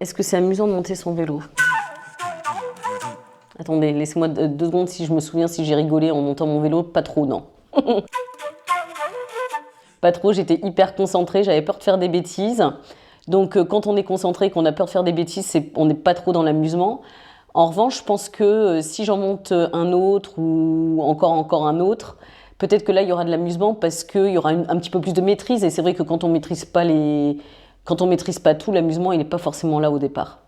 Est-ce que c'est amusant de monter son vélo? Attendez, laissez-moi 2 secondes si je me souviens si j'ai rigolé en montant mon vélo. Pas trop, non. Pas trop, j'étais hyper concentrée, j'avais peur de faire des bêtises. Donc quand on est concentré et qu'on a peur de faire des bêtises, on n'est pas trop dans l'amusement. En revanche, je pense que si j'en monte un autre ou encore un autre, peut-être que là, il y aura de l'amusement parce qu'il y aura un petit peu plus de maîtrise. Et c'est vrai que quand on maîtrise pas tout, l'amusement, il n'est pas forcément là au départ.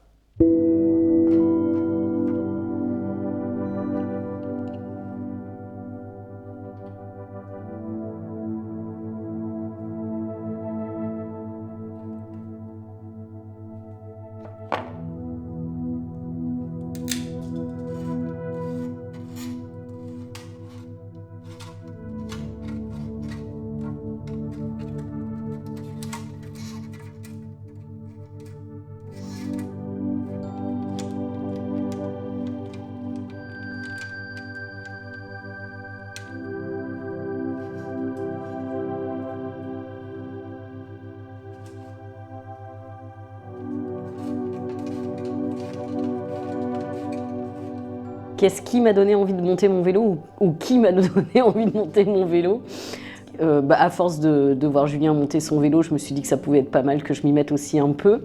Qu'est-ce qui m'a donné envie de monter mon vélo ou qui m'a donné envie de monter mon vélo? À force de voir Julien monter son vélo, je me suis dit que ça pouvait être pas mal que je m'y mette aussi un peu.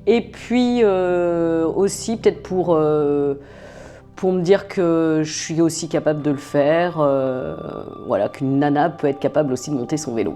Et puis aussi peut-être pour me dire que je suis aussi capable de le faire, voilà, qu'une nana peut être capable aussi de monter son vélo.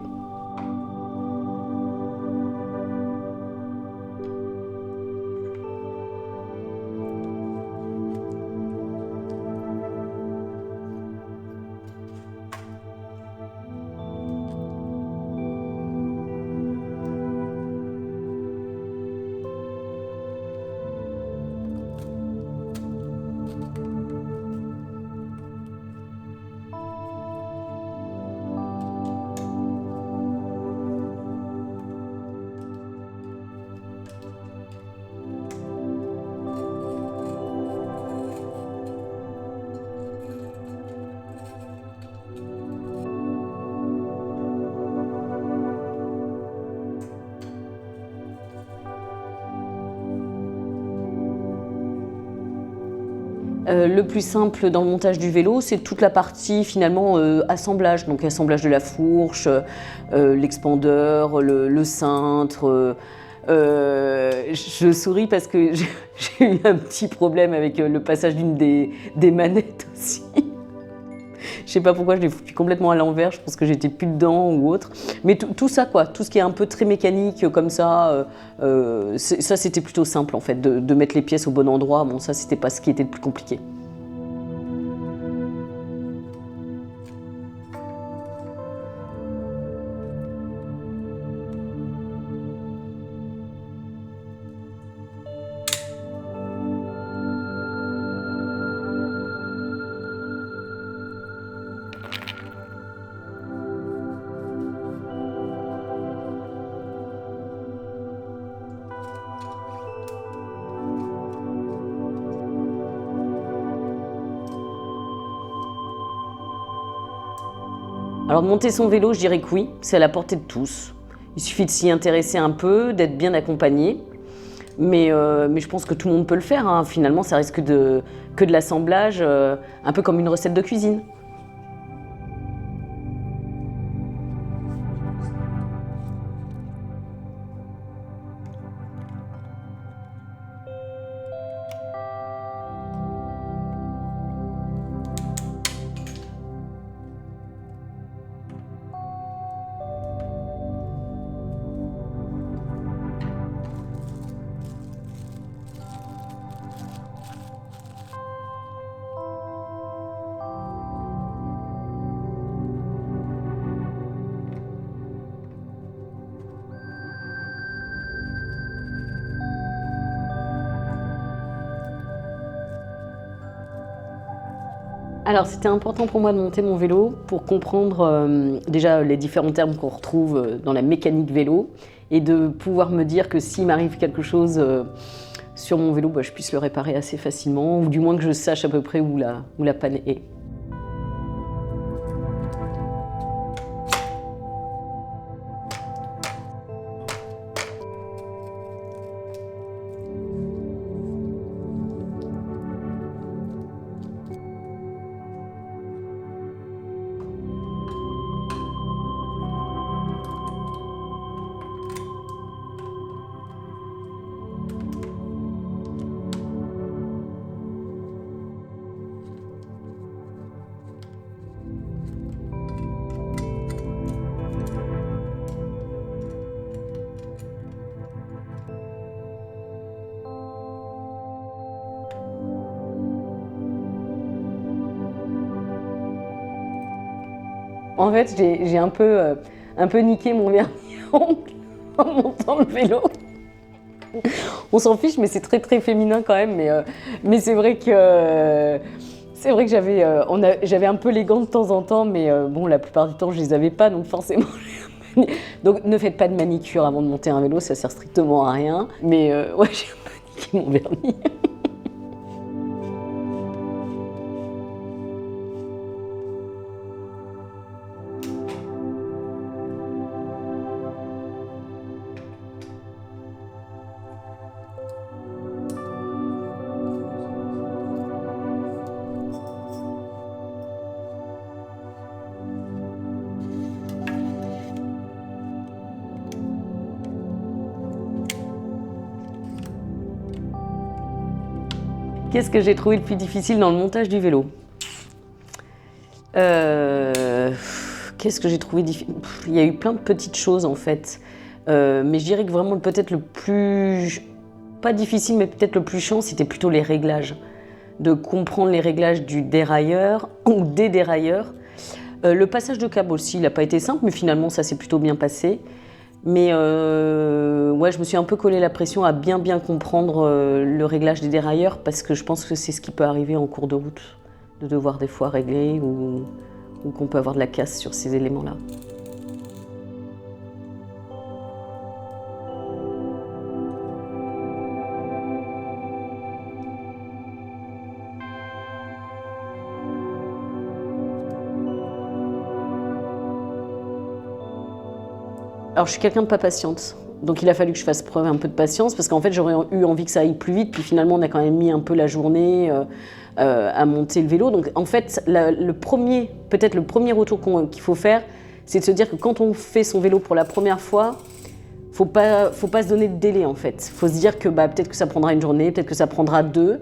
Le plus simple dans le montage du vélo, c'est toute la partie finalement assemblage, donc assemblage de la fourche, l'expandeur, le cintre. Je souris parce que j'ai eu un petit problème avec le passage d'une des manettes aussi. Je sais pas pourquoi je l'ai foutu complètement à l'envers, je pense que j'étais plus dedans ou autre. Mais tout ça quoi, tout ce qui est un peu très mécanique comme ça, ça c'était plutôt simple en fait, de mettre les pièces au bon endroit. Bon ça c'était pas ce qui était le plus compliqué. Alors monter son vélo, je dirais que oui, c'est à la portée de tous. Il suffit de s'y intéresser un peu, d'être bien accompagné. Mais je pense que tout le monde peut le faire, hein. Finalement, ça risque que de l'assemblage, un peu comme une recette de cuisine. Alors c'était important pour moi de monter mon vélo pour comprendre déjà les différents termes qu'on retrouve dans la mécanique vélo et de pouvoir me dire que s'il m'arrive quelque chose sur mon vélo, je puisse le réparer assez facilement ou du moins que je sache à peu près où la panne est. En fait, j'ai un peu niqué mon vernis à ongles en montant le vélo. On s'en fiche, mais c'est très très féminin quand même. Mais c'est vrai que j'avais un peu les gants de temps en temps, mais bon, la plupart du temps, je les avais pas, donc forcément. Donc ne faites pas de manicure avant de monter un vélo, ça sert strictement à rien. Mais ouais, j'ai un peu niqué mon vernis. Qu'est-ce que j'ai trouvé le plus difficile dans le montage du vélo? Qu'est-ce que j'ai trouvé difficile? Il y a eu plein de petites choses en fait. Mais je dirais que vraiment peut-être le plus... Pas difficile, mais peut-être le plus chiant, c'était plutôt les réglages. De comprendre les réglages du dérailleur ou des dérailleurs. Le passage de câble aussi, il n'a pas été simple, mais finalement ça s'est plutôt bien passé. Mais ouais, je me suis un peu collé la pression à bien comprendre le réglage des dérailleurs parce que je pense que c'est ce qui peut arriver en cours de route, de devoir des fois régler ou qu'on peut avoir de la casse sur ces éléments-là. Alors, je suis quelqu'un de pas patiente. Donc, il a fallu que je fasse preuve un peu de patience parce qu'en fait, j'aurais eu envie que ça aille plus vite. Puis finalement, on a quand même mis un peu la journée à monter le vélo. Donc, en fait, peut-être le premier retour qu'il faut faire, c'est de se dire que quand on fait son vélo pour la première fois, faut pas se donner de délai en fait. Faut se dire que peut-être que ça prendra une journée, peut-être que ça prendra deux.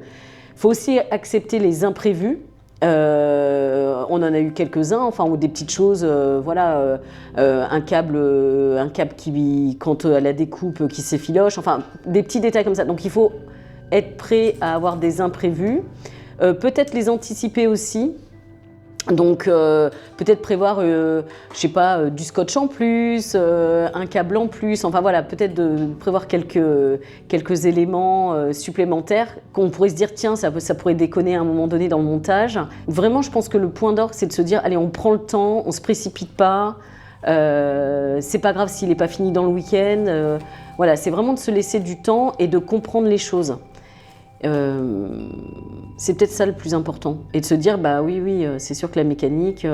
Faut aussi accepter les imprévus. On en a eu quelques-uns, enfin, ou des petites choses, un câble qui, quand à la découpe, qui s'effiloche, enfin, des petits détails comme ça. Donc, il faut être prêt à avoir des imprévus, peut-être les anticiper aussi. Donc peut-être prévoir, je sais pas, du scotch en plus, un câble en plus, enfin voilà, peut-être de prévoir quelques éléments supplémentaires qu'on pourrait se dire tiens, ça pourrait déconner à un moment donné dans le montage. Vraiment, je pense que le point d'orgue, c'est de se dire allez, on prend le temps, on se précipite pas, c'est pas grave s'il n'est pas fini dans le week-end. Voilà, c'est vraiment de se laisser du temps et de comprendre les choses. C'est peut-être ça le plus important. Et de se dire, oui, c'est sûr que la mécanique,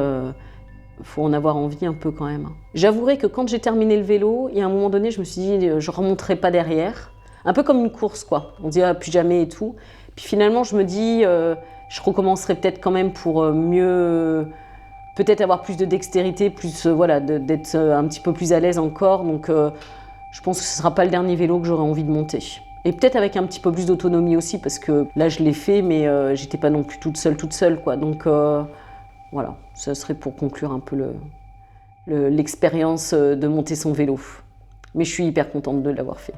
faut en avoir envie un peu quand même. J'avouerai que quand j'ai terminé le vélo, il y a un moment donné, je me suis dit, je remonterai pas derrière. Un peu comme une course, quoi. On dit, plus jamais et tout. Puis finalement, je me dis, je recommencerai peut-être quand même pour mieux... Peut-être avoir plus de dextérité, plus, d'être un petit peu plus à l'aise encore. Donc, je pense que ce ne sera pas le dernier vélo que j'aurai envie de monter. Et peut-être avec un petit peu plus d'autonomie aussi, parce que là, je l'ai fait, mais j'étais pas non plus toute seule, quoi. Donc, voilà, ça serait pour conclure un peu l'expérience de monter son vélo. Mais je suis hyper contente de l'avoir fait.